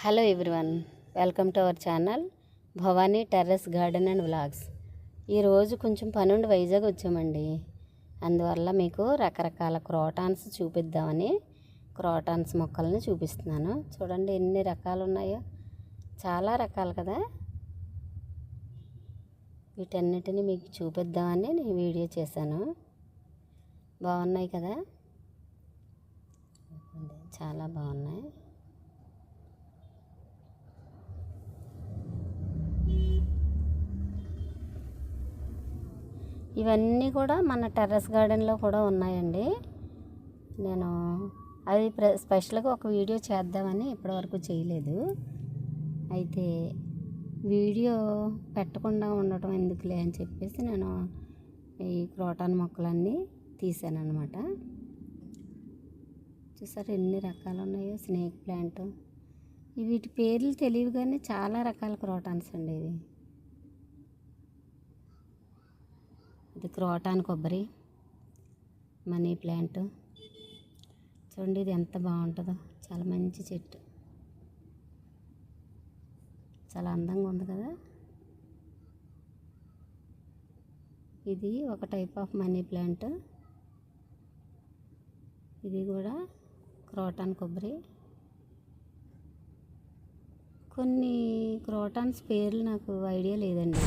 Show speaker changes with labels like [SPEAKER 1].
[SPEAKER 1] Hello everyone, welcome to our channel Bhavani terrace garden and vlogs. ఈరోజు కొంచెం పనుండి వైజాగ్ వచ్చామండి. అందువల్ల మీకు రకరకాల క్రోటాన్స్ చూపిద్దామని క్రోటాన్స్ మొక్కల్ని చూపిస్తున్నాను. చూడండి ఎన్ని రకాలు ఉన్నాయో, చాలా రకాలు కదా. వీటన్నిటిని మీకు చూపిద్దామని నేను వీడియో చేశాను. బాగున్నాయి కదా, చాలా బాగున్నాయి. ఇవన్నీ కూడా మన టెర్రస్ గార్డెన్లో కూడా ఉన్నాయండి. నేను అది స్పెషల్గా ఒక వీడియో చేద్దామని ఇప్పటివరకు చేయలేదు. అయితే వీడియో పెట్టకుండా ఉండటం ఎందుకులే అని చెప్పేసి నేను ఈ క్రోటాన్ మొక్కలన్నీ తీసాను అనమాట. చూసారు ఎన్ని రకాలు ఉన్నాయో. స్నేక్ ప్లాంట్, వీటి పేర్లు తెలియదు కానీ చాలా రకాల క్రోటాన్స్ అండి ఇవి. ఇది క్రోటాన్ కొబ్బరి, మనీ ప్లాంట్. చూడండి ఇది ఎంత బాగుంటుందో, చాలా మంచి చెట్టు, చాలా అందంగా ఉంది కదా. ఇది ఒక టైప్ ఆఫ్ మనీ ప్లాంట్. ఇది కూడా క్రోటాన్ కొబ్బరి. కొన్ని క్రోటాన్స్ పేర్లు నాకు ఐడియా లేదండి.